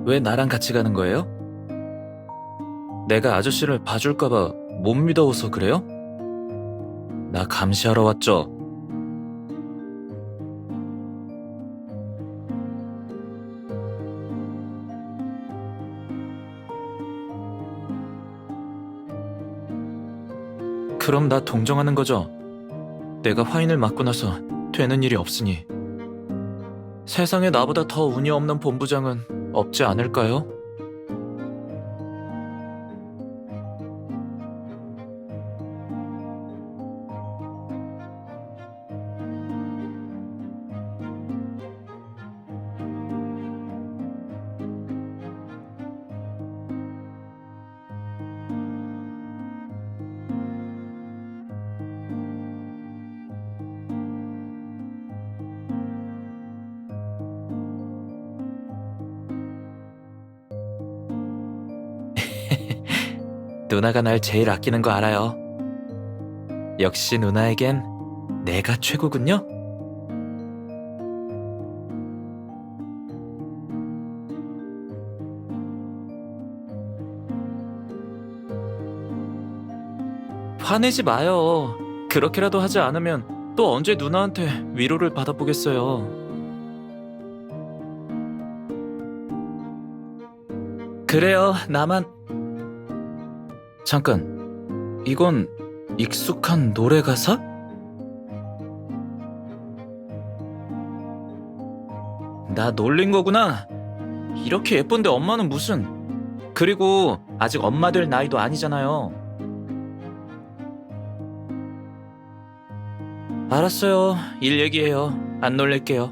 왜 나랑 같이 가는 거예요? 내가 아저씨를 봐줄까봐 못 믿어서 그래요? 나 감시하러 왔죠? 그럼 나 동정하는 거죠? 내가 화인을 맞고 나서 되는 일이 없으니. 세상에 나보다 더 운이 없는 본부장은 없지 않을까요? 누나가 날 제일 아끼는 거 알아요. 역시 누나에겐 내가 최고군요? 화내지 마요. 그렇게라도 하지 않으면 또 언제 누나한테 위로를 받아보겠어요. 그래요, 나만. 잠깐, 이건 익숙한 노래 가사? 나 놀린 거구나. 이렇게 예쁜데 엄마는 무슨. 그리고 아직 엄마 될 나이도 아니잖아요. 알았어요. 일 얘기해요. 안 놀랄게요.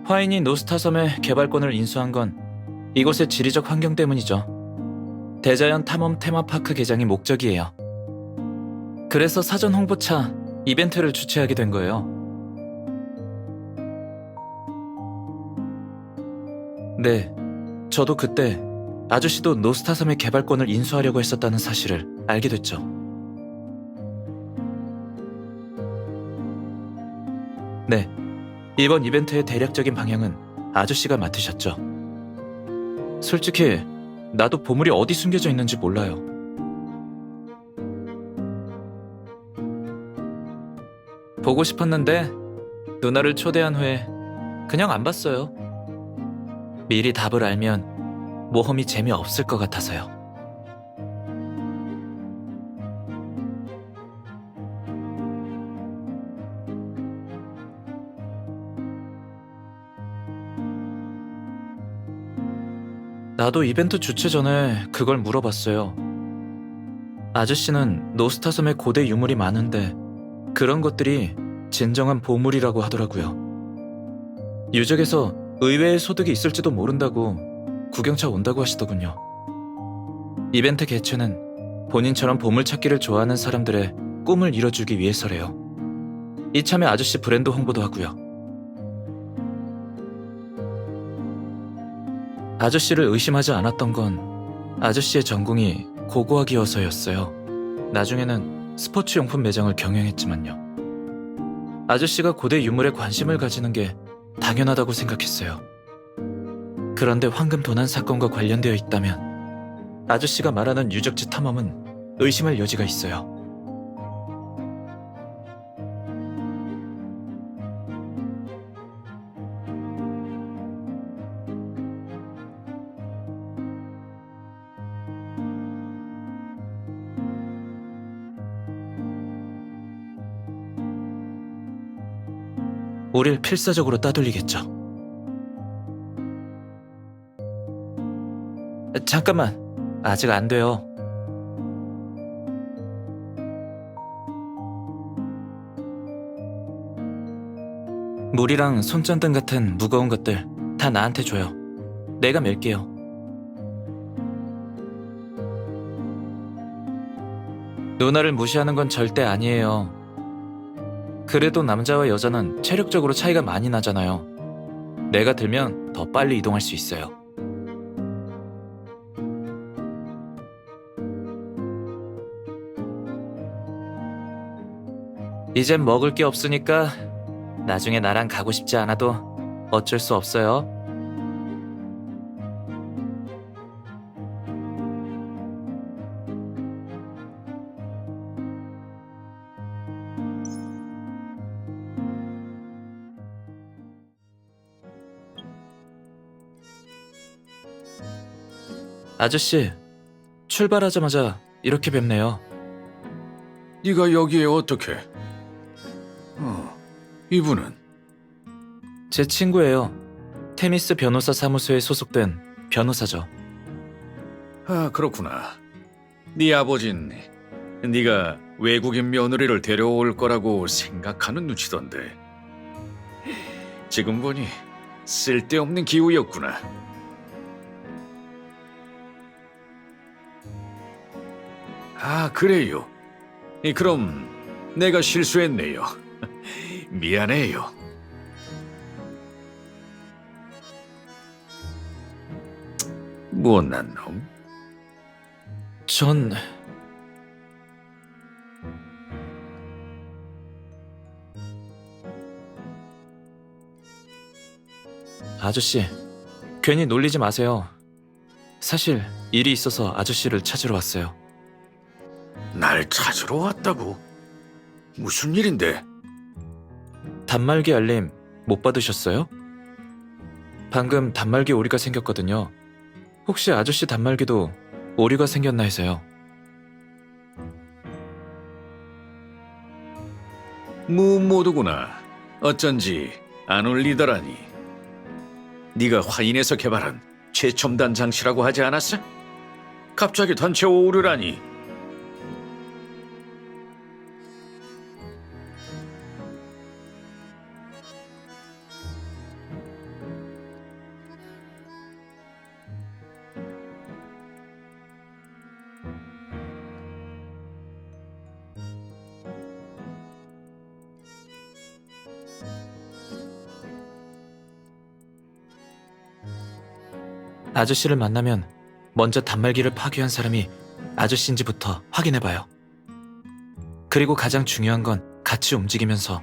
화인이 노스타섬의 개발권을 인수한 건 이곳의 지리적 환경 때문이죠. 대자연 탐험 테마파크 개장이 목적이에요. 그래서 사전 홍보차 이벤트를 주최하게 된 거예요. 네, 저도 그때 아저씨도 노스타섬의 개발권을 인수하려고 했었다는 사실을 알게 됐죠. 네, 이번 이벤트의 대략적인 방향은 아저씨가 맡으셨죠. 솔직히 나도 보물이 어디 숨겨져 있는지 몰라요. 보고 싶었는데 누나를 초대한 후에 그냥 안 봤어요. 미리 답을 알면 모험이 재미없을 것 같아서요. 나도 이벤트 주최 전에 그걸 물어봤어요. 아저씨는 노스타섬에 고대 유물이 많은데 그런 것들이 진정한 보물이라고 하더라고요. 유적에서 의외의 소득이 있을지도 모른다고 구경차 온다고 하시더군요. 이벤트 개최는 본인처럼 보물 찾기를 좋아하는 사람들의 꿈을 이뤄주기 위해서래요. 이참에 아저씨 브랜드 홍보도 하고요. 아저씨를 의심하지 않았던 건 아저씨의 전공이 고고학이어서였어요. 나중에는 스포츠용품 매장을 경영했지만요. 아저씨가 고대 유물에 관심을 가지는 게 당연하다고 생각했어요. 그런데 황금 도난 사건과 관련되어 있다면 아저씨가 말하는 유적지 탐험은 의심할 여지가 있어요. 우릴 필사적으로 따돌리겠죠. 잠깐만, 아직 안 돼요. 물이랑 손전등 같은 무거운 것들 다 나한테 줘요. 내가 멜게요. 누나를 무시하는 건 절대 아니에요. 그래도 남자와 여자는 체력적으로 차이가 많이 나잖아요. 내가 들면 더 빨리 이동할 수 있어요. 이젠 먹을 게 없으니까 나중에 나랑 가고 싶지 않아도 어쩔 수 없어요. 아저씨, 출발하자마자 이렇게 뵙네요. 네가 여기에 어떻게? 이분은? 제 친구예요. 테미스 변호사 사무소에 소속된 변호사죠. 아, 그렇구나. 네 아버진 네가 외국인 며느리를 데려올 거라고 생각하는 눈치던데. 지금 보니 쓸데없는 기우였구나. 아, 그래요. 그럼 내가 실수했네요. 미안해요. 못난 놈. 전... 아저씨, 괜히 놀리지 마세요. 사실 일이 있어서 아저씨를 찾으러 왔어요. 날 찾으러 왔다고? 무슨 일인데? 단말기 알림 못 받으셨어요? 방금 단말기 오류가 생겼거든요. 혹시 아저씨 단말기도 오류가 생겼나 해서요. 무모두구나. 어쩐지 안 울리더라니. 네가 화인에서 개발한 최첨단 장치라고 하지 않았어? 갑자기 단체 오류라니. 아저씨를 만나면 먼저 단말기를 파괴한 사람이 아저씨인지부터 확인해봐요. 그리고 가장 중요한 건 같이 움직이면서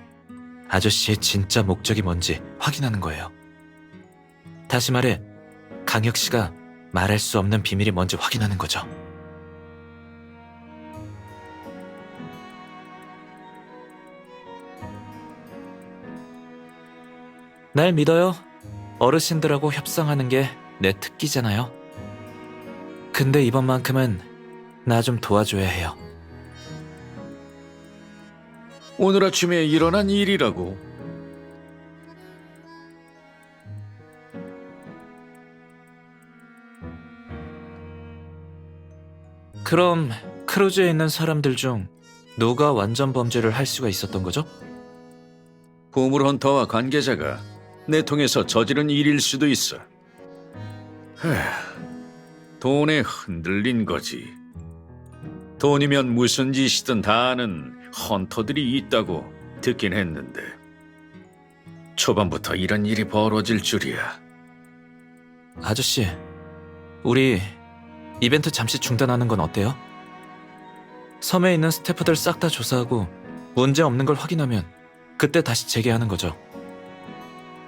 아저씨의 진짜 목적이 뭔지 확인하는 거예요. 다시 말해, 강혁 씨가 말할 수 없는 비밀이 뭔지 확인하는 거죠. 날 믿어요. 어르신들하고 협상하는 게 내 특기잖아요. 근데 이번만큼은 나 좀 도와줘야 해요. 오늘 아침에 일어난 일이라고. 그럼 크루즈에 있는 사람들 중 누가 완전 범죄를 할 수가 있었던 거죠? 보물헌터와 관계자가 내 통해서 저지른 일일 수도 있어. 돈에 흔들린 거지. 돈이면 무슨 짓이든 다 아는 헌터들이 있다고 듣긴 했는데 초반부터 이런 일이 벌어질 줄이야. 아저씨, 우리 이벤트 잠시 중단하는 건 어때요? 섬에 있는 스태프들 싹 다 조사하고 문제 없는 걸 확인하면 그때 다시 재개하는 거죠.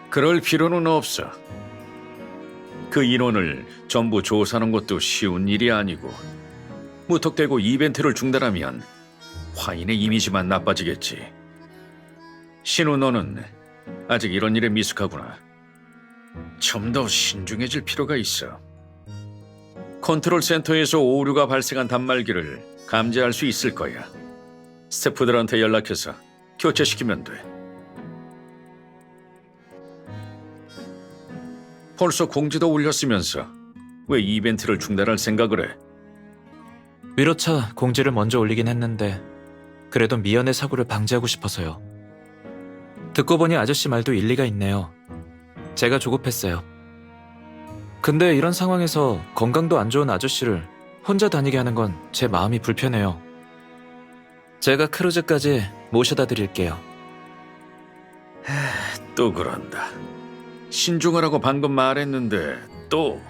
그럴 필요는 없어. 그 인원을 전부 조사하는 것도 쉬운 일이 아니고 무턱대고 이벤트를 중단하면 화인의 이미지만 나빠지겠지. 신우, 너는 아직 이런 일에 미숙하구나. 좀 더 신중해질 필요가 있어. 컨트롤 센터에서 오류가 발생한 단말기를 감지할 수 있을 거야. 스태프들한테 연락해서 교체시키면 돼. 벌써 공지도 올렸으면서 왜 이벤트를 중단할 생각을 해? 위로차 공지를 먼저 올리긴 했는데 그래도 미연의 사고를 방지하고 싶어서요. 듣고 보니 아저씨 말도 일리가 있네요. 제가 조급했어요. 근데 이런 상황에서 건강도 안 좋은 아저씨를 혼자 다니게 하는 건 제 마음이 불편해요. 제가 크루즈까지 모셔다 드릴게요. 또 그런다. 신중하라고 방금 말했는데 또.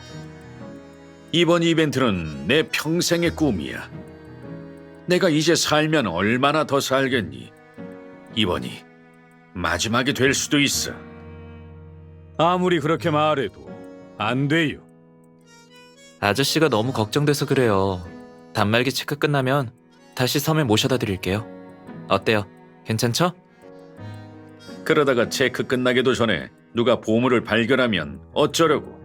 이번 이벤트는 내 평생의 꿈이야. 내가 이제 살면 얼마나 더 살겠니? 이번이 마지막이 될 수도 있어. 아무리 그렇게 말해도 안 돼요. 아저씨가 너무 걱정돼서 그래요. 단말기 체크 끝나면 다시 섬에 모셔다 드릴게요. 어때요? 괜찮죠? 그러다가 체크 끝나기도 전에 누가 보물을 발견하면 어쩌려고?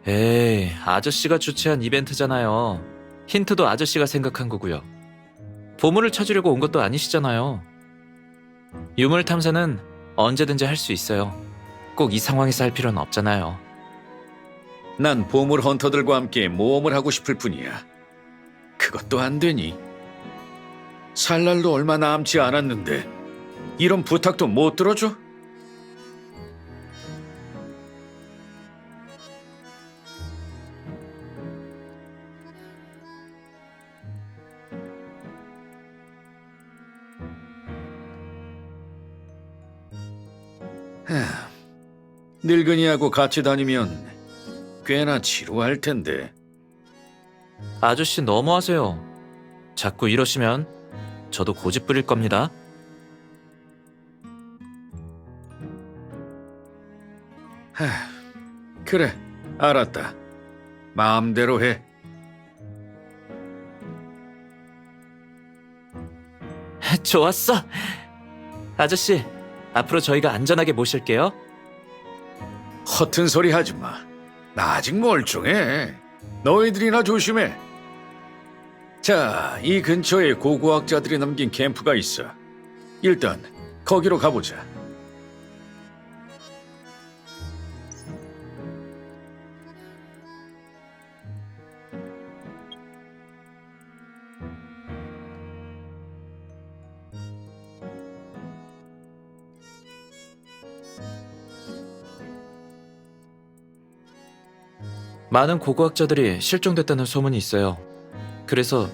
에이, 아저씨가 주최한 이벤트잖아요. 힌트도 아저씨가 생각한 거고요. 보물을 찾으려고 온 것도 아니시잖아요. 유물 탐사는 언제든지 할 수 있어요. 꼭 이 상황에서 할 필요는 없잖아요. 난 보물 헌터들과 함께 모험을 하고 싶을 뿐이야. 그것도 안 되니? 살 날도 얼마 남지 않았는데 이런 부탁도 못 들어줘? 늙은이하고 같이 다니면 꽤나 지루할 텐데. 아저씨 너무하세요. 자꾸 이러시면 저도 고집 부릴 겁니다. 그래, 알았다. 마음대로 해. 좋았어. 아저씨, 앞으로 저희가 안전하게 모실게요. 허튼 소리 하지 마. 나 아직 멀쩡해. 너희들이나 조심해. 자, 이 근처에 고고학자들이 남긴 캠프가 있어. 일단 거기로 가보자. 많은 고고학자들이 실종됐다는 소문이 있어요. 그래서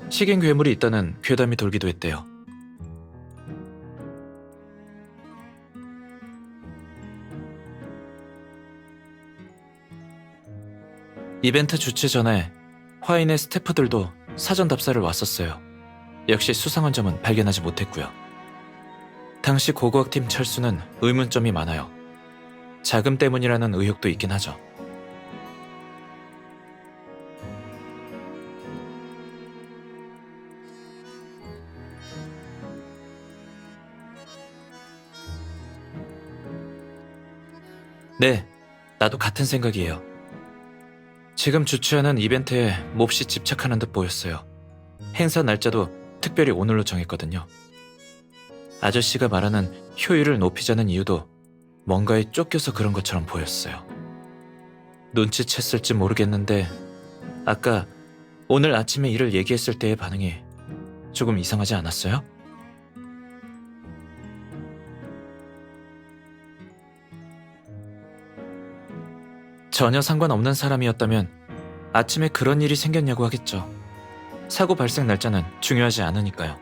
식인 괴물이 있다는 괴담이 돌기도 했대요. 이벤트 주최 전에 화인의 스태프들도 사전 답사를 왔었어요. 역시 수상한 점은 발견하지 못했고요. 당시 고고학팀 철수는 의문점이 많아요. 자금 때문이라는 의혹도 있긴 하죠. 네, 나도 같은 생각이에요. 지금 주최하는 이벤트에 몹시 집착하는 듯 보였어요. 행사 날짜도 특별히 오늘로 정했거든요. 아저씨가 말하는 효율을 높이자는 이유도 뭔가에 쫓겨서 그런 것처럼 보였어요. 눈치챘을지 모르겠는데 아까 오늘 아침에 일을 얘기했을 때의 반응이 조금 이상하지 않았어요? 전혀 상관없는 사람이었다면 아침에 그런 일이 생겼냐고 하겠죠. 사고 발생 날짜는 중요하지 않으니까요.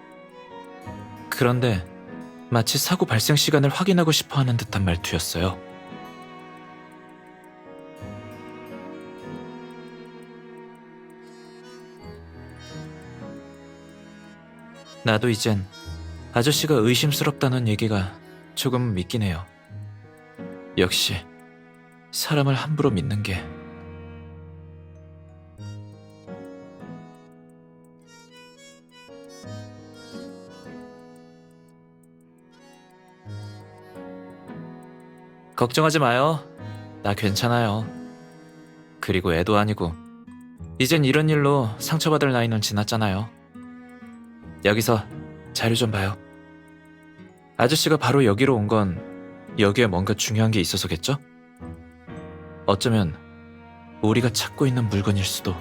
그런데 마치 사고 발생 시간을 확인하고 싶어 하는 듯한 말투였어요. 나도 이젠 아저씨가 의심스럽다는 얘기가 조금 믿긴 해요. 역시 사람을 함부로 믿는 게 걱정하지 마요. 나 괜찮아요. 그리고 애도 아니고 이젠 이런 일로 상처받을 나이는 지났잖아요. 여기서 자료 좀 봐요. 아저씨가 바로 여기로 온 건 여기에 뭔가 중요한 게 있어서겠죠? 어쩌면 우리가 찾고 있는 물건일 수도.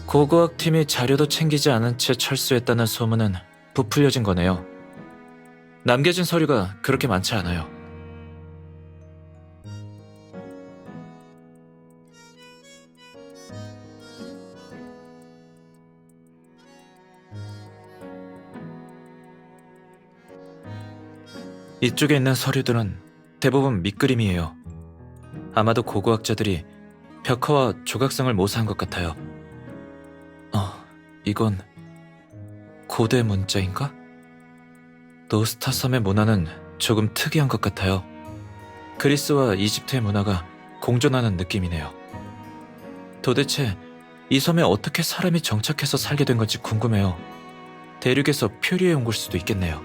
고고학팀이 자료도 챙기지 않은 채 철수했다는 소문은 부풀려진 거네요. 남겨진 서류가 그렇게 많지 않아요. 이쪽에 있는 서류들은 대부분 밑그림이에요. 아마도 고고학자들이 벽화와 조각상을 모사한 것 같아요. 이건 고대 문자인가? 노스타 섬의 문화는 조금 특이한 것 같아요. 그리스와 이집트의 문화가 공존하는 느낌이네요. 도대체 이 섬에 어떻게 사람이 정착해서 살게 된 건지 궁금해요. 대륙에서 표류해 온 걸 수도 있겠네요.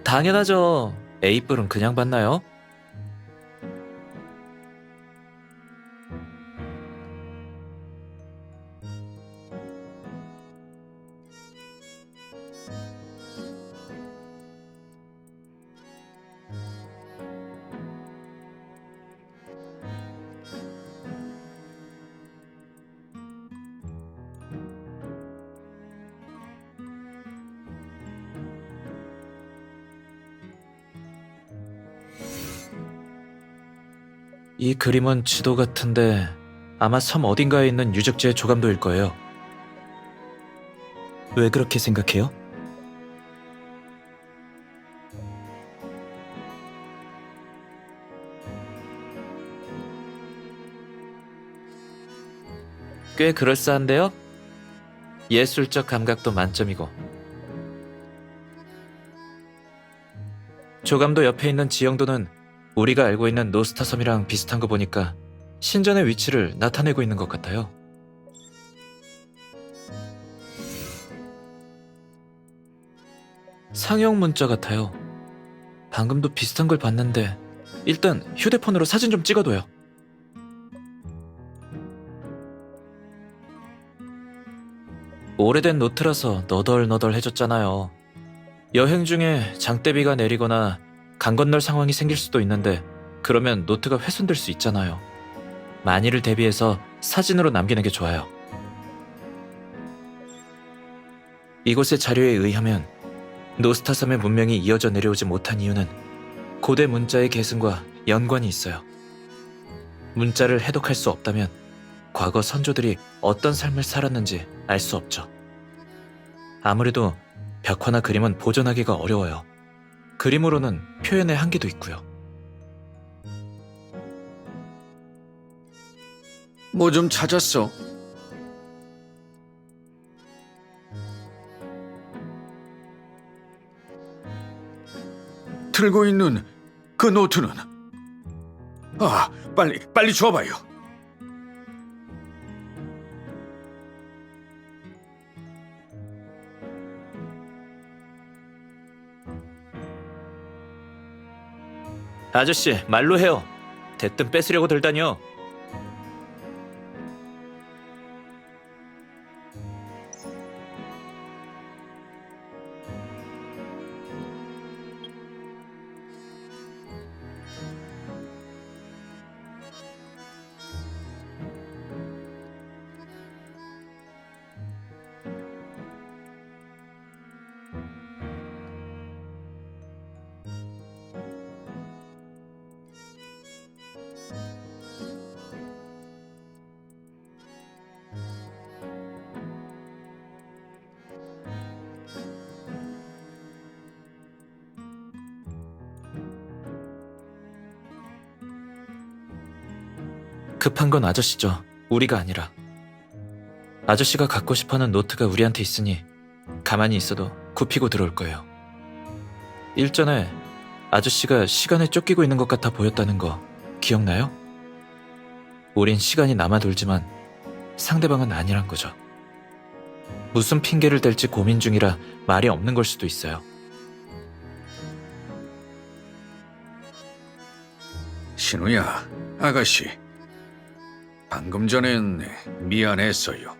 당연하죠. A뿔은 그냥 받나요? 이 그림은 지도 같은데 아마 섬 어딘가에 있는 유적지의 조감도일 거예요. 왜 그렇게 생각해요? 꽤 그럴싸한데요? 예술적 감각도 만점이고. 조감도 옆에 있는 지형도는 우리가 알고 있는 노스타 섬이랑 비슷한 거 보니까 신전의 위치를 나타내고 있는 것 같아요. 상형 문자 같아요. 방금도 비슷한 걸 봤는데 일단 휴대폰으로 사진 좀 찍어둬요. 오래된 노트라서 너덜너덜해졌잖아요. 여행 중에 장대비가 내리거나 강 건널 상황이 생길 수도 있는데 그러면 노트가 훼손될 수 있잖아요. 만일을 대비해서 사진으로 남기는 게 좋아요. 이곳의 자료에 의하면 노스타 섬의 문명이 이어져 내려오지 못한 이유는 고대 문자의 계승과 연관이 있어요. 문자를 해독할 수 없다면 과거 선조들이 어떤 삶을 살았는지 알 수 없죠. 아무래도 벽화나 그림은 보존하기가 어려워요. 그림으로는 표현의 한계도 있고요. 뭐 좀 찾았어? 들고 있는 그 노트는? 아, 빨리 줘봐요. 아저씨, 말로 해요. 대뜸 뺏으려고 들다니요. 급한 건 아저씨죠. 우리가 아니라. 아저씨가 갖고 싶어하는 노트가 우리한테 있으니 가만히 있어도 굽히고 들어올 거예요. 일전에 아저씨가 시간에 쫓기고 있는 것 같아 보였다는 거 기억나요? 우린 시간이 남아돌지만 상대방은 아니란 거죠. 무슨 핑계를 댈지 고민 중이라 말이 없는 걸 수도 있어요. 신우야, 아가씨. 방금 전엔 미안했어요.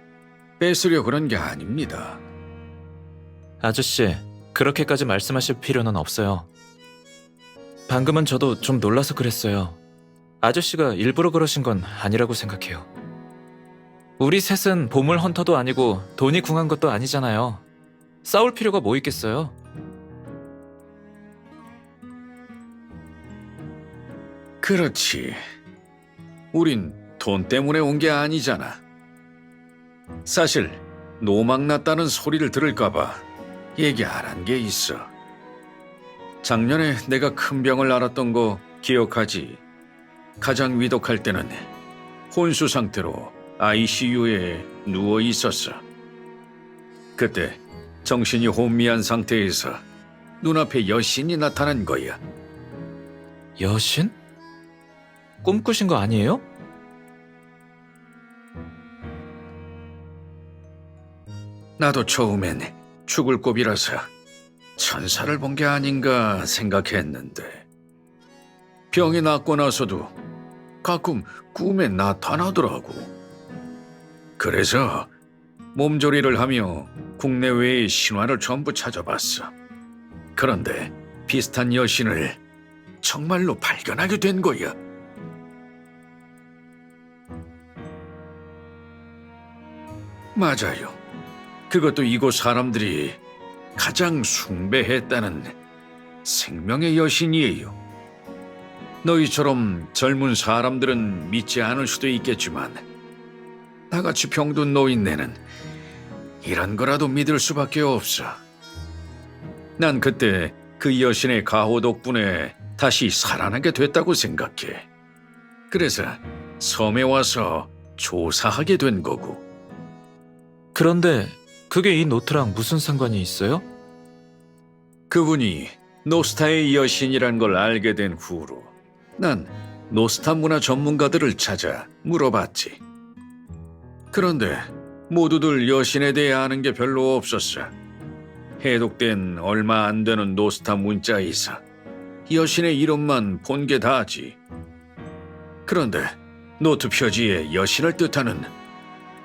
뺏으려 그런 게 아닙니다. 아저씨, 그렇게까지 말씀하실 필요는 없어요. 방금은 저도 좀 놀라서 그랬어요. 아저씨가 일부러 그러신 건 아니라고 생각해요. 우리 셋은 보물 헌터도 아니고 돈이 궁한 것도 아니잖아요. 싸울 필요가 뭐 있겠어요? 그렇지. 우린 돈 때문에 온 게 아니잖아. 사실 노망났다는 소리를 들을까봐 얘기 안 한 게 있어. 작년에 내가 큰 병을 앓았던 거 기억하지? 가장 위독할 때는 혼수 상태로 ICU에 누워 있었어. 그때 정신이 혼미한 상태에서 눈앞에 여신이 나타난 거야. 여신? 꿈꾸신 거 아니에요? 나도 처음엔 죽을 곱이라서 천사를 본 게 아닌가 생각했는데 병이 낫고 나서도 가끔 꿈에 나타나더라고. 그래서 몸조리를 하며 국내외의 신화를 전부 찾아봤어. 그런데 비슷한 여신을 정말로 발견하게 된 거야. 맞아요. 그것도 이곳 사람들이 가장 숭배했다는 생명의 여신이에요. 너희처럼 젊은 사람들은 믿지 않을 수도 있겠지만 나같이 병든 노인네는 이런 거라도 믿을 수밖에 없어. 난 그때 그 여신의 가호 덕분에 다시 살아나게 됐다고 생각해. 그래서 섬에 와서 조사하게 된 거고. 그런데 그게 이 노트랑 무슨 상관이 있어요? 그분이 노스타의 여신이란 걸 알게 된 후로 난 노스타 문화 전문가들을 찾아 물어봤지. 그런데 모두들 여신에 대해 아는 게 별로 없었어. 해독된 얼마 안 되는 노스타 문자에서 여신의 이름만 본 게 다지. 그런데 노트 표지에 여신을 뜻하는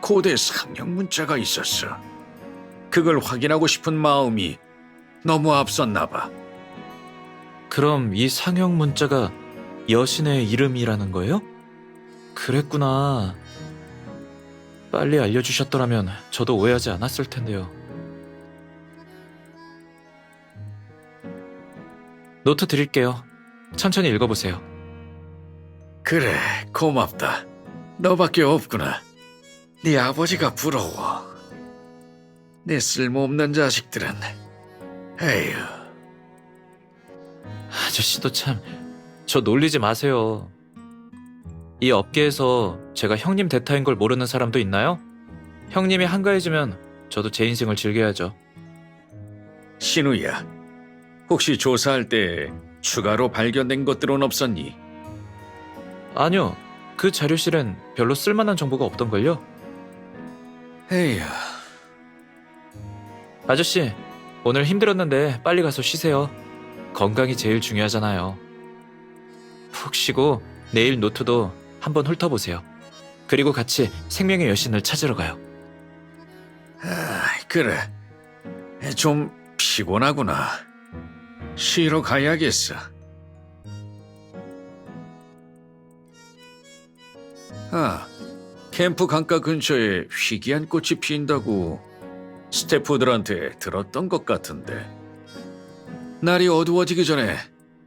고대 상형 문자가 있었어. 그걸 확인하고 싶은 마음이 너무 앞섰나 봐. 그럼 이 상형 문자가 여신의 이름이라는 거예요? 그랬구나. 빨리 알려주셨더라면 저도 오해하지 않았을 텐데요. 노트 드릴게요. 천천히 읽어보세요. 그래, 고맙다. 너밖에 없구나. 네 아버지가 부러워. 내 쓸모없는 자식들은. 에휴. 아저씨도 참, 저 놀리지 마세요. 이 업계에서 제가 형님 대타인 걸 모르는 사람도 있나요? 형님이 한가해지면 저도 제 인생을 즐겨야죠. 신우야, 혹시 조사할 때 추가로 발견된 것들은 없었니? 아니요, 그 자료실엔 별로 쓸만한 정보가 없던걸요? 에휴. 아저씨, 오늘 힘들었는데 빨리 가서 쉬세요. 건강이 제일 중요하잖아요. 푹 쉬고 내일 노트도 한번 훑어보세요. 그리고 같이 생명의 여신을 찾으러 가요. 아, 그래. 좀 피곤하구나. 쉬러 가야겠어. 아, 캠프 강가 근처에 희귀한 꽃이 피인다고 스태프들한테 들었던 것 같은데. 날이 어두워지기 전에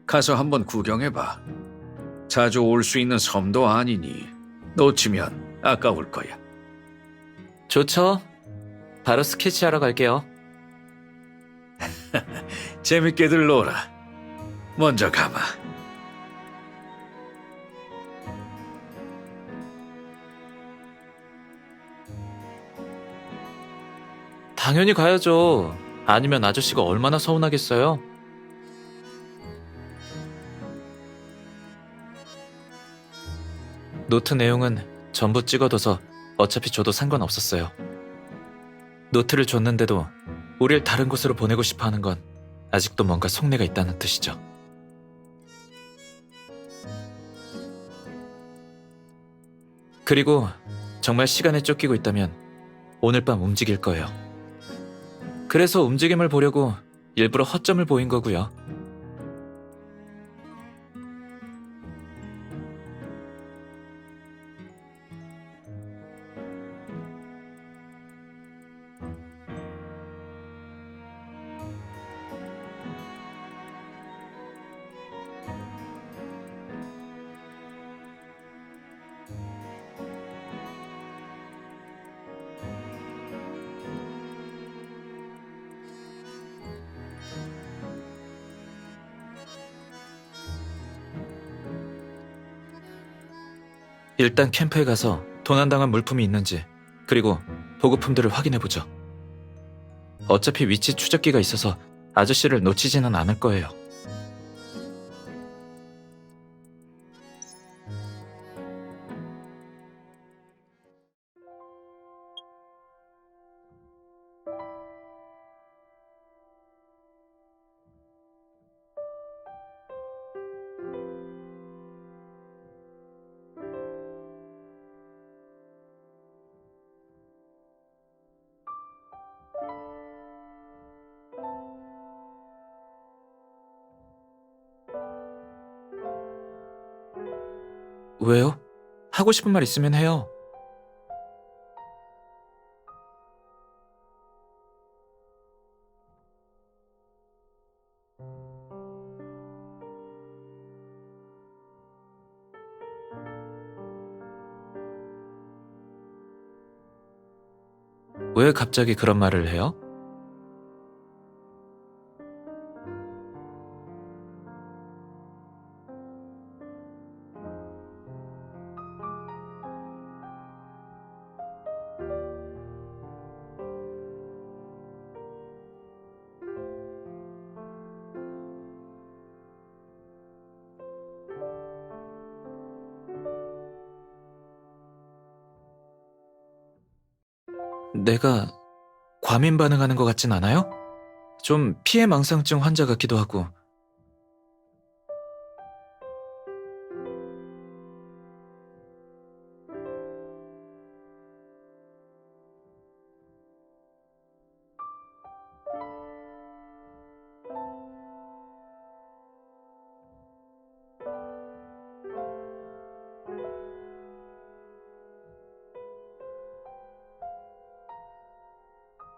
가서 한번 구경해봐. 자주 올 수 있는 섬도 아니니 놓치면 아까울 거야. 좋죠? 바로 스케치하러 갈게요. 재밌게들 놀아. 먼저 가봐. 당연히 가야죠. 아니면 아저씨가 얼마나 서운하겠어요? 노트 내용은 전부 찍어둬서 어차피 저도 상관없었어요. 노트를 줬는데도 우릴 다른 곳으로 보내고 싶어 하는 건 아직도 뭔가 속내가 있다는 뜻이죠. 그리고 정말 시간에 쫓기고 있다면 오늘 밤 움직일 거예요. 그래서 움직임을 보려고 일부러 허점을 보인 거고요. 일단 캠프에 가서 도난당한 물품이 있는지 그리고 보급품들을 확인해보죠. 어차피 위치 추적기가 있어서 아저씨를 놓치지는 않을 거예요. 왜요? 하고 싶은 말 있으면 해요. 왜 갑자기 그런 말을 해요? 내가 과민 반응하는 것 같진 않아요? 좀 피해망상증 환자 같기도 하고.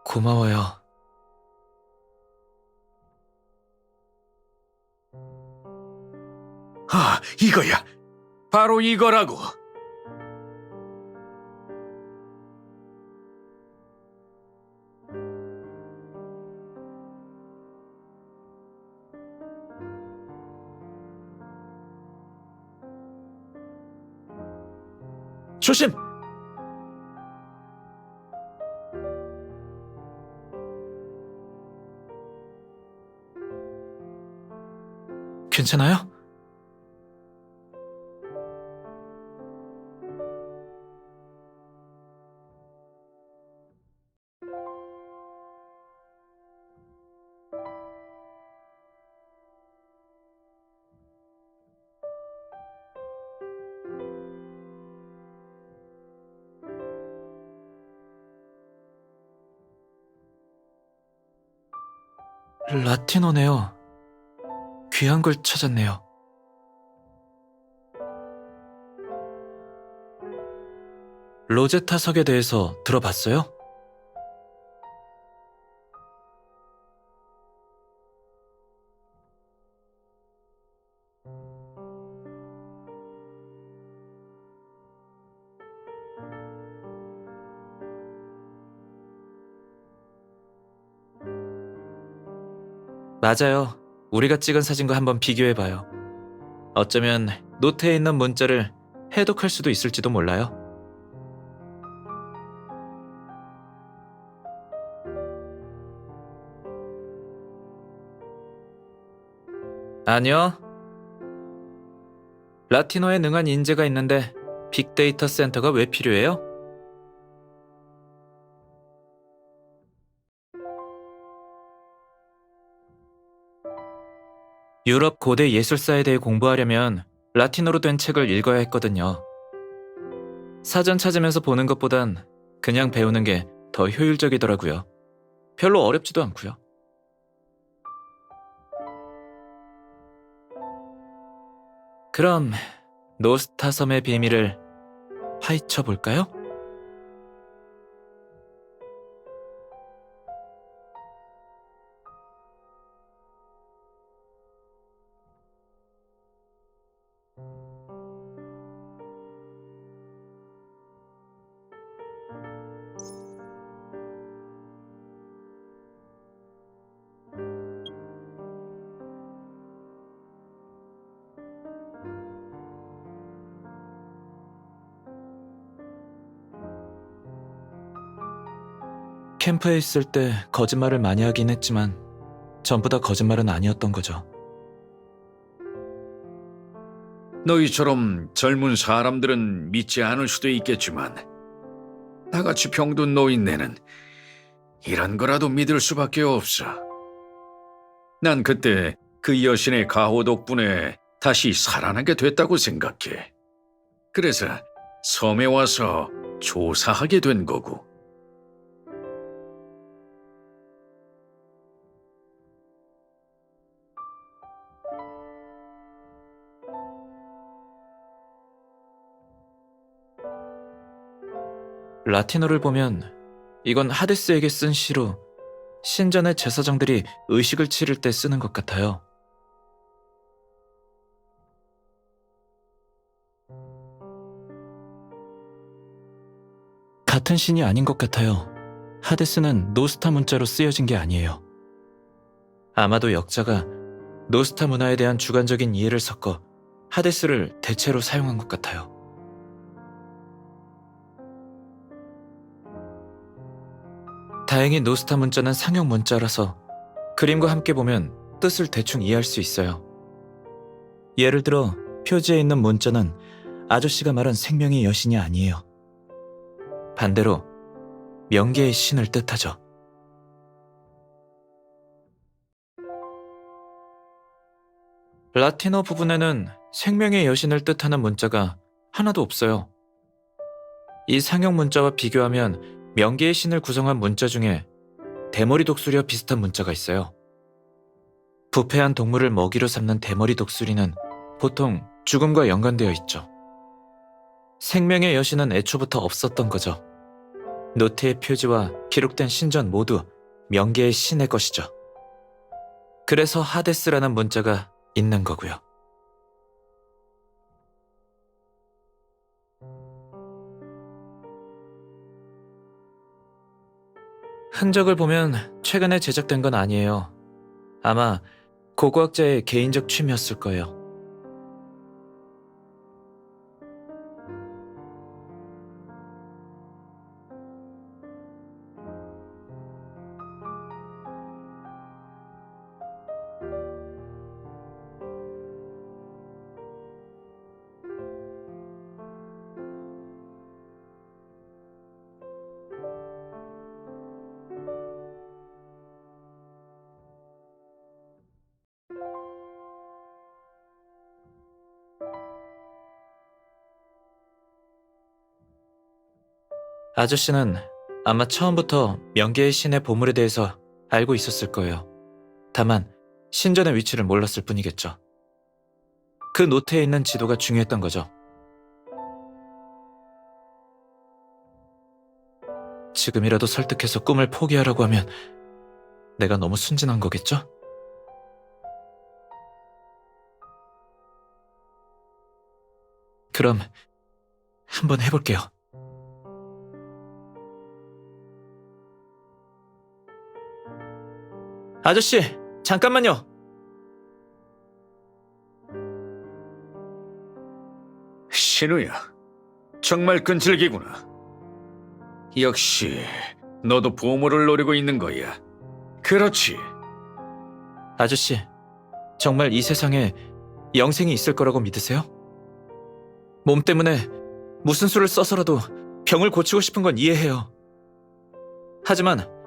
고마워요. 이거야. 바로 이거라고. 조심! 괜찮아요? 라틴어네요. 귀한 걸 찾았네요. 로제타 석에 대해서 들어봤어요? 맞아요. 우리가 찍은 사진과 한번 비교해봐요. 어쩌면 노트에 있는 문자를 해독할 수도 있을지도 몰라요. 아니요. 라틴어에 능한 인재가 있는데 빅데이터 센터가 왜 필요해요? 유럽 고대 예술사에 대해 공부하려면 라틴어로 된 책을 읽어야 했거든요. 사전 찾으면서 보는 것보단 그냥 배우는 게 더 효율적이더라고요. 별로 어렵지도 않고요. 그럼 노스타 섬의 비밀을 파헤쳐 볼까요? 캠프에 있을 때 거짓말을 많이 하긴 했지만 전부 다 거짓말은 아니었던 거죠. 너희처럼 젊은 사람들은 믿지 않을 수도 있겠지만 나같이 병든 노인네는 이런 거라도 믿을 수밖에 없어. 난 그때 그 여신의 가호 덕분에 다시 살아나게 됐다고 생각해. 그래서 섬에 와서 조사하게 된 거고. 라틴어를 보면 이건 하데스에게 쓴 시로 신전의 제사장들이 의식을 치를 때 쓰는 것 같아요. 같은 신이 아닌 것 같아요. 하데스는 노스타 문자로 쓰여진 게 아니에요. 아마도 역자가 노스타 문화에 대한 주관적인 이해를 섞어 하데스를 대체로 사용한 것 같아요. 다행히 노스타 문자는 상형 문자라서 그림과 함께 보면 뜻을 대충 이해할 수 있어요. 예를 들어 표지에 있는 문자는 아저씨가 말한 생명의 여신이 아니에요. 반대로 명계의 신을 뜻하죠. 라틴어 부분에는 생명의 여신을 뜻하는 문자가 하나도 없어요. 이 상형 문자와 비교하면 명계의 신을 구성한 문자 중에 대머리 독수리와 비슷한 문자가 있어요. 부패한 동물을 먹이로 삼는 대머리 독수리는 보통 죽음과 연관되어 있죠. 생명의 여신은 애초부터 없었던 거죠. 노트의 표지와 기록된 신전 모두 명계의 신의 것이죠. 그래서 하데스라는 문자가 있는 거고요. 흔적을 보면 최근에 제작된 건 아니에요. 아마 고고학자의 개인적 취미였을 거예요. 아저씨는 아마 처음부터 명계의 신의 보물에 대해서 알고 있었을 거예요. 다만 신전의 위치를 몰랐을 뿐이겠죠. 그 노트에 있는 지도가 중요했던 거죠. 지금이라도 설득해서 꿈을 포기하라고 하면 내가 너무 순진한 거겠죠? 그럼 한번 해볼게요. 아저씨, 잠깐만요. 신우야, 정말 끈질기구나. 역시 너도 보물을 노리고 있는 거야. 그렇지. 아저씨, 정말 이 세상에 영생이 있을 거라고 믿으세요? 몸 때문에 무슨 수를 써서라도 병을 고치고 싶은 건 이해해요. 하지만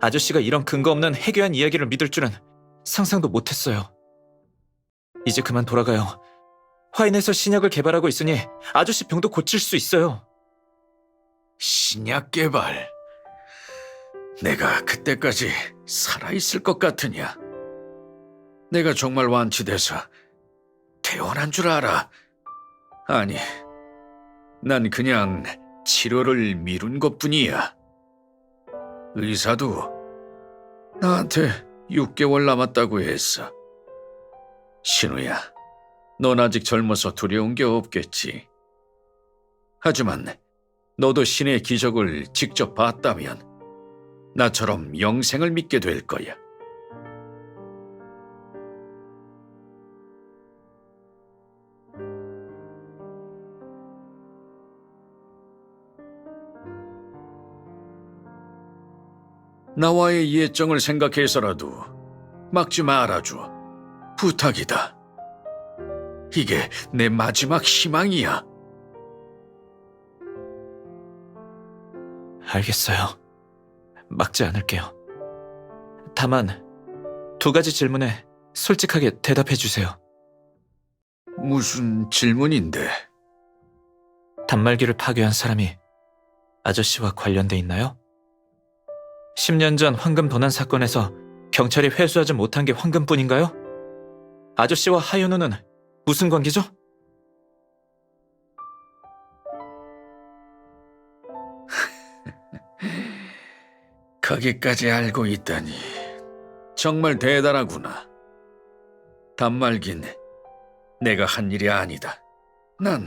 아저씨가 이런 근거 없는 해괴한 이야기를 믿을 줄은 상상도 못했어요. 이제 그만 돌아가요. 화인에서 신약을 개발하고 있으니 아저씨 병도 고칠 수 있어요. 신약 개발. 내가 그때까지 살아있을 것 같으냐? 내가 정말 완치돼서 퇴원한 줄 알아. 아니, 난 그냥 치료를 미룬 것뿐이야. 의사도 나한테 6개월 남았다고 했어. 신우야, 넌 아직 젊어서 두려운 게 없겠지. 하지만 너도 신의 기적을 직접 봤다면 나처럼 영생을 믿게 될 거야. 나와의 예정을 생각해서라도 막지 말아줘. 부탁이다. 이게 내 마지막 희망이야. 알겠어요. 막지 않을게요. 다만 2가지 질문에 솔직하게 대답해 주세요. 무슨 질문인데? 단말기를 파괴한 사람이 아저씨와 관련돼 있나요? 10년 전 황금 도난 사건에서 경찰이 회수하지 못한 게 황금뿐인가요? 아저씨와 하연우는 무슨 관계죠? 거기까지 알고 있다니 정말 대단하구나. 단말긴 내가 한 일이 아니다. 난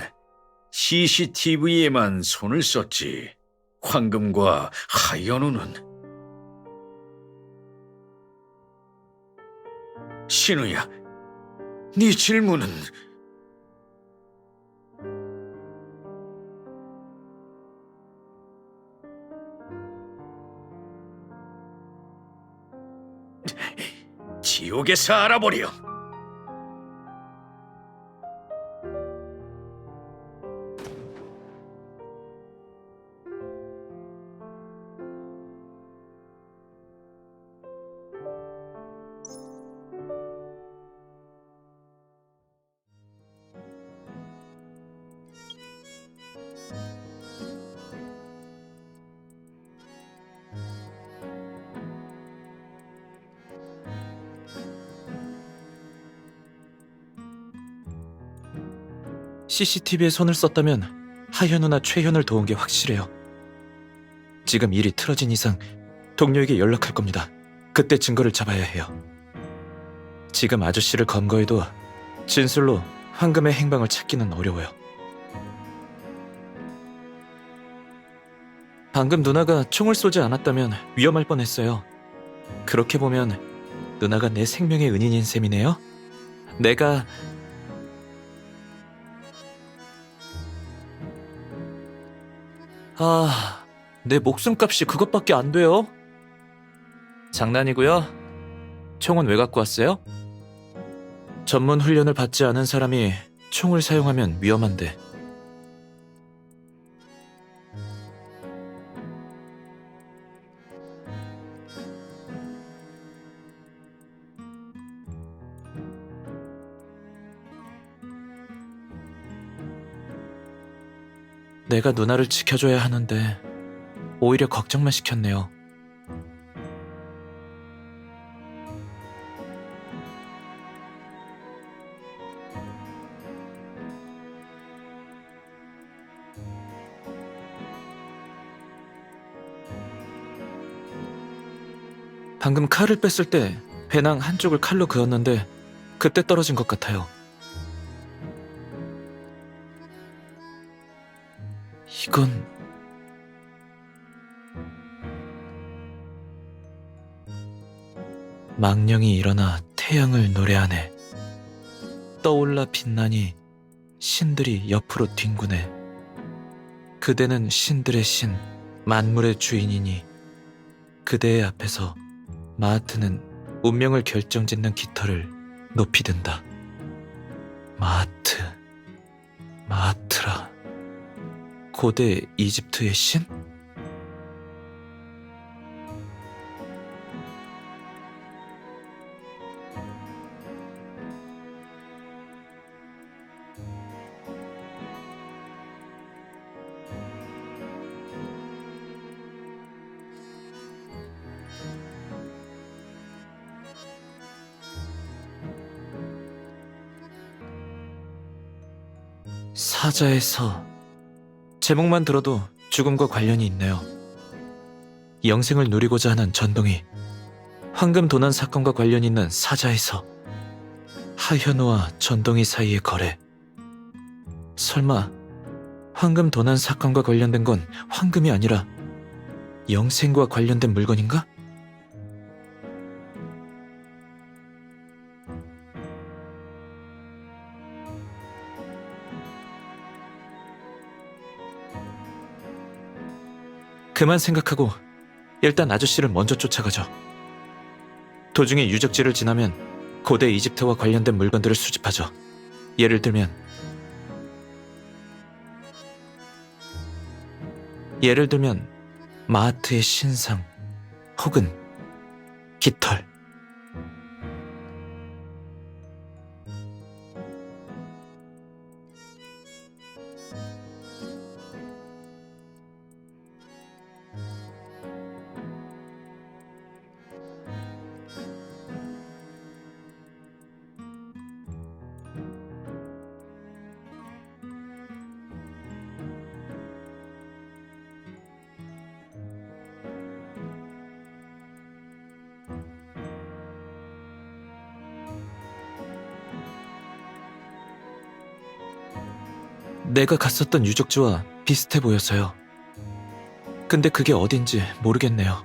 CCTV에만 손을 썼지. 황금과 하연우는. 신우야, 네 질문은... 지옥에서 알아보렴. CCTV에 손을 썼다면 하현우나 최현을 도운 게 확실해요. 지금 일이 틀어진 이상 동료에게 연락할 겁니다. 그때 증거를 잡아야 해요. 지금 아저씨를 검거해도 진술로 황금의 행방을 찾기는 어려워요. 방금 누나가 총을 쏘지 않았다면 위험할 뻔했어요. 그렇게 보면 누나가 내 생명의 은인인 셈이네요. 내가... 내 목숨값이 그것밖에 안 돼요? 장난이고요. 총은 왜 갖고 왔어요? 전문 훈련을 받지 않은 사람이 총을 사용하면 위험한데. 내가 누나를 지켜줘야 하는데 오히려 걱정만 시켰네요. 방금 칼을 뺐을 때 배낭 한쪽을 칼로 그었는데 그때 떨어진 것 같아요. 이건... 망령이 일어나 태양을 노래하네. 떠올라 빛나니 신들이 옆으로 뒹구네. 그대는 신들의 신, 만물의 주인이니 그대의 앞에서 마하트는 운명을 결정짓는 깃털을 높이 든다. 마하트, 마하트라. 고대 이집트의 신? 사자에서 제목만 들어도 죽음과 관련이 있네요. 영생을 누리고자 하는 전동이 황금 도난 사건과 관련 있는 사자에서 하현우와 전동이 사이의 거래. 설마 황금 도난 사건과 관련된 건 황금이 아니라 영생과 관련된 물건인가? 그만 생각하고 일단 아저씨를 먼저 쫓아가죠. 도중에 유적지를 지나면 고대 이집트와 관련된 물건들을 수집하죠. 예를 들면 마하트의 신상 혹은 깃털. 내가 갔었던 유적지와 비슷해 보여서요. 근데 그게 어딘지 모르겠네요.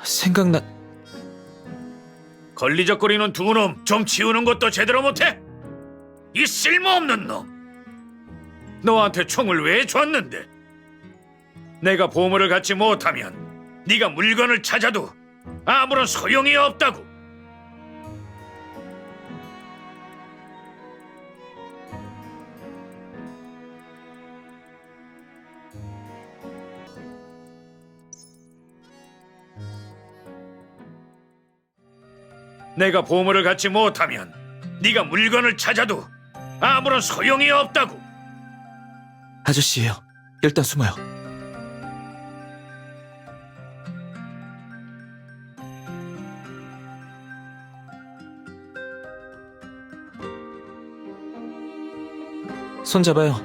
생각나... 걸리적거리는 두 놈 좀 치우는 것도 제대로 못해? 이 쓸모없는 놈! 너한테 총을 왜 줬는데? 내가 보물을 갖지 못하면 네가 물건을 찾아도 아무런 소용이 없다고. 내가 보물을 갖지 못하면 네가 물건을 찾아도 아무런 소용이 없다고. 아저씨예요. 일단 숨어요. 손잡아요.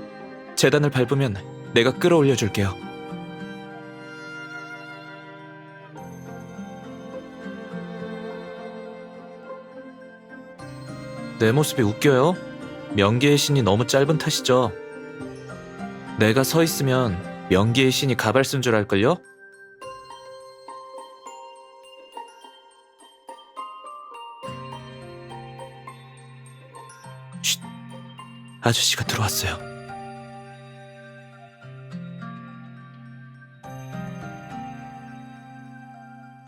재단을 밟으면 내가 끌어올려 줄게요. 내 모습이 웃겨요? 명기의 신이 너무 짧은 탓이죠. 내가 서 있으면 명기의 신이 가발 쓴 줄 알걸요? 쉿! 아저씨가 들어왔어요.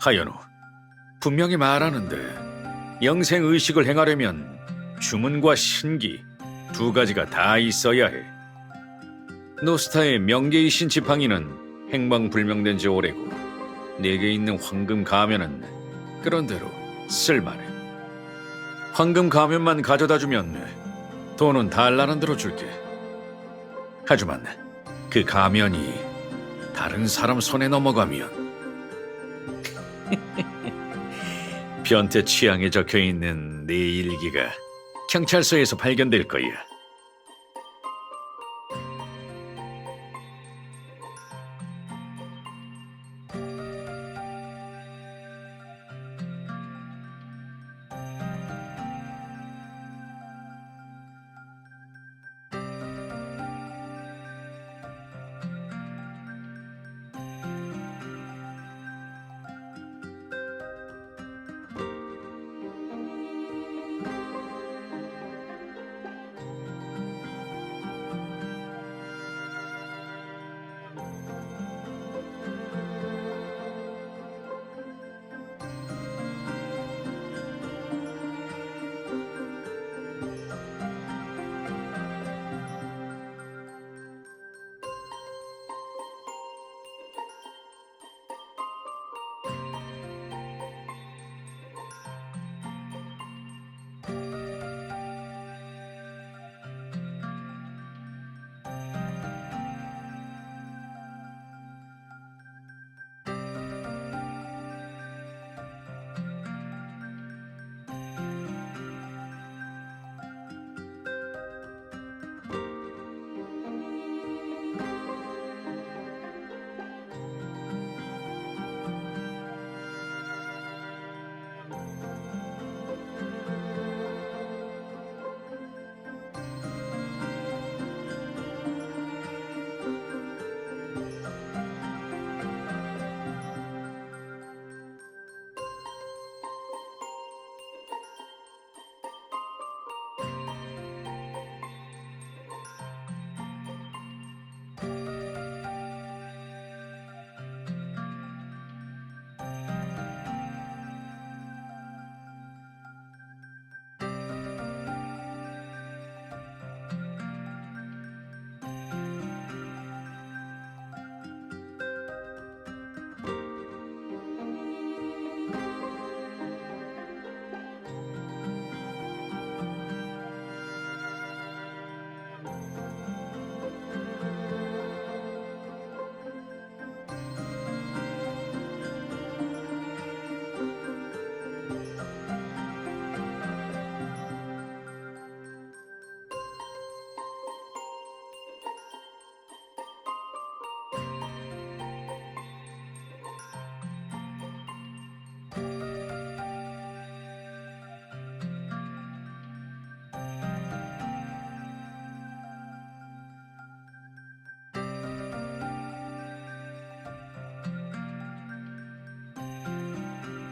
하연우, 분명히 말하는데 영생 의식을 행하려면 주문과 신기 두 가지가 다 있어야 해. 노스타의 명계의 신 지팡이는 행방불명된 지 오래고 내게 있는 황금 가면은 그런대로 쓸만해. 황금 가면만 가져다 주면 돈은 달라는 대로 줄게. 하지만 그 가면이 다른 사람 손에 넘어가면 변태 취향에 적혀있는 내 일기가 경찰서에서 발견될 거야.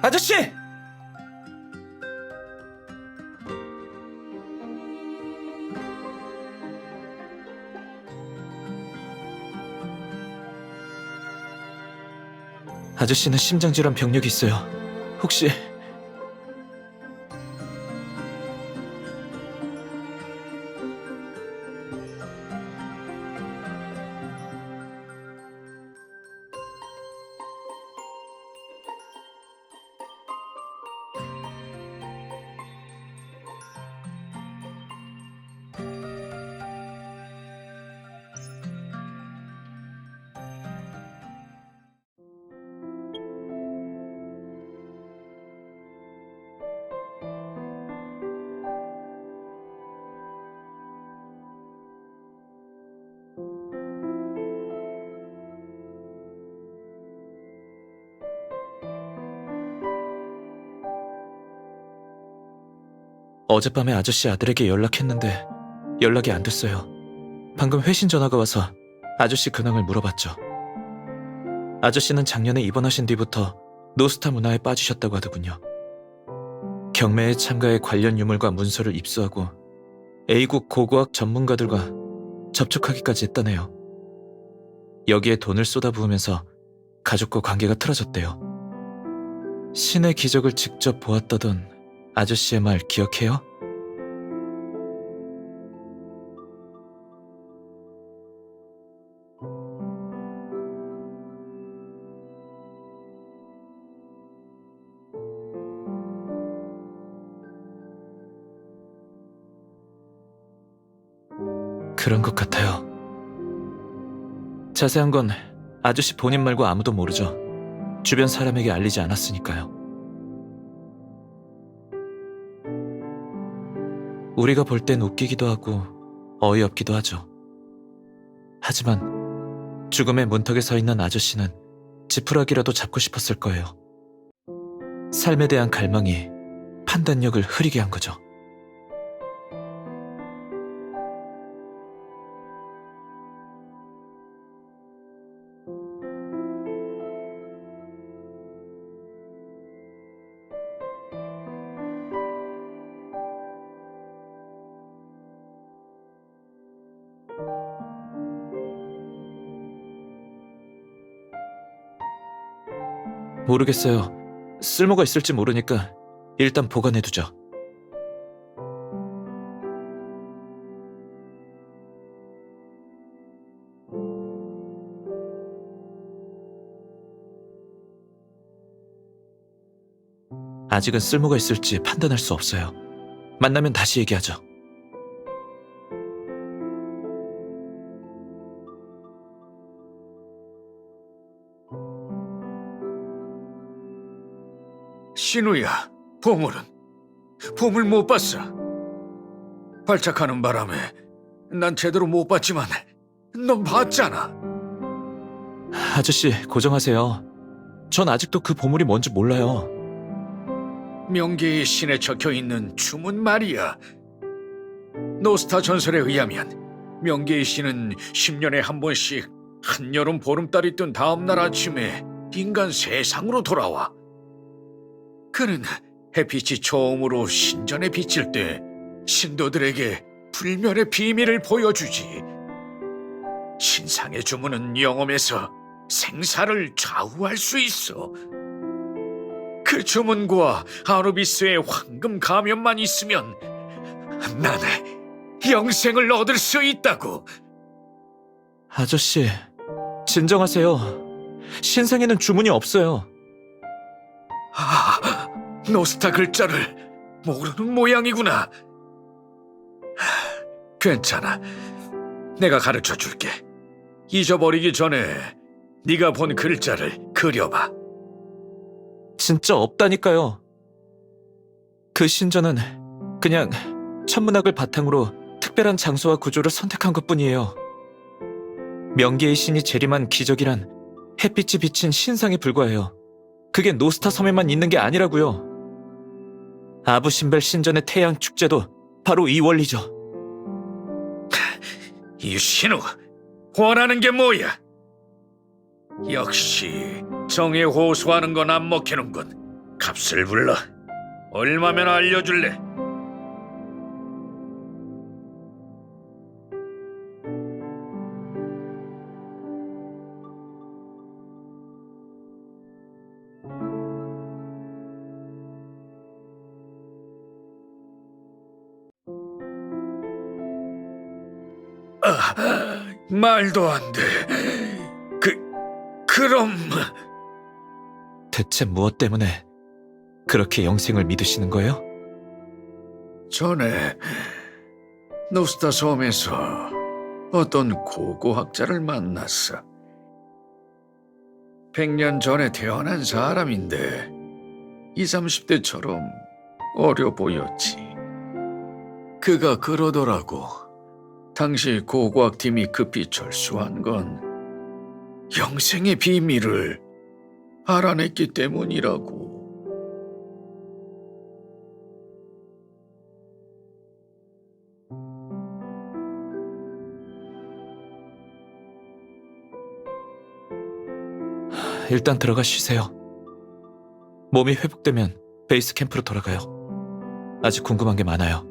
아저씨! 아저씨는 심장질환 병력이 있어요. 혹시... 어젯밤에 아저씨 아들에게 연락했는데 연락이 안 됐어요. 방금 회신 전화가 와서 아저씨 근황을 물어봤죠. 아저씨는 작년에 입원하신 뒤부터 노스타 문화에 빠지셨다고 하더군요. 경매에 참가해 관련 유물과 문서를 입수하고 A국 고고학 전문가들과 접촉하기까지 했다네요. 여기에 돈을 쏟아부으면서 가족과 관계가 틀어졌대요. 신의 기적을 직접 보았다던 아저씨의 말 기억해요? 그런 것 같아요. 자세한 건 아저씨 본인 말고 아무도 모르죠. 주변 사람에게 알리지 않았으니까요. 우리가 볼 땐 웃기기도 하고 어이없기도 하죠. 하지만 죽음의 문턱에 서 있는 아저씨는 지푸라기라도 잡고 싶었을 거예요. 삶에 대한 갈망이 판단력을 흐리게 한 거죠. 모르겠어요. 쓸모가 있을지 모르니까 일단 보관해두죠. 아직은 쓸모가 있을지 판단할 수 없어요. 만나면 다시 얘기하죠. 신우야, 보물은? 보물 못 봤어. 발작하는 바람에 난 제대로 못 봤지만 넌 봤잖아. 아저씨, 고정하세요. 전 아직도 그 보물이 뭔지 몰라요. 명계의 신에 적혀있는 주문 말이야. 노스타 전설에 의하면 명계의 신은 10년에 한 번씩 한여름 보름달이 뜬 다음날 아침에 인간 세상으로 돌아와. 그는 햇빛이 처음으로 신전에 비칠 때 신도들에게 불멸의 비밀을 보여주지. 신상의 주문은 영험해서 생사를 좌우할 수 있어. 그 주문과 아누비스의 황금 가면만 있으면 나는 영생을 얻을 수 있다고. 아저씨, 진정하세요. 신상에는 주문이 없어요. 아, 노스타 글자를 모르는 모양이구나. 괜찮아. 내가 가르쳐 줄게. 잊어버리기 전에 네가 본 글자를 그려봐. 진짜 없다니까요. 그 신전은 그냥 천문학을 바탕으로 특별한 장소와 구조를 선택한 것뿐이에요. 명계의 신이 재림한 기적이란 햇빛이 비친 신상에 불과해요. 그게 노스타 섬에만 있는 게 아니라고요. 아부신벨 신전의 태양 축제도 바로 이 원리죠. 이 신우, 원하는 게 뭐야? 역시 정에 호소하는 건 안 먹히는군. 값을 불러. 얼마면 알려줄래? 말도 안 돼. 그럼... 대체 무엇 때문에 그렇게 영생을 믿으시는 거예요? 전에 노스타 섬에서 어떤 고고학자를 만났어. 100년 전에 태어난 사람인데 20, 30대처럼 어려 보였지. 그가 그러더라고. 당시 고고학팀이 급히 철수한 건 영생의 비밀을 알아냈기 때문이라고. 일단 들어가 쉬세요. 몸이 회복되면 베이스 캠프로 돌아가요. 아직 궁금한 게 많아요.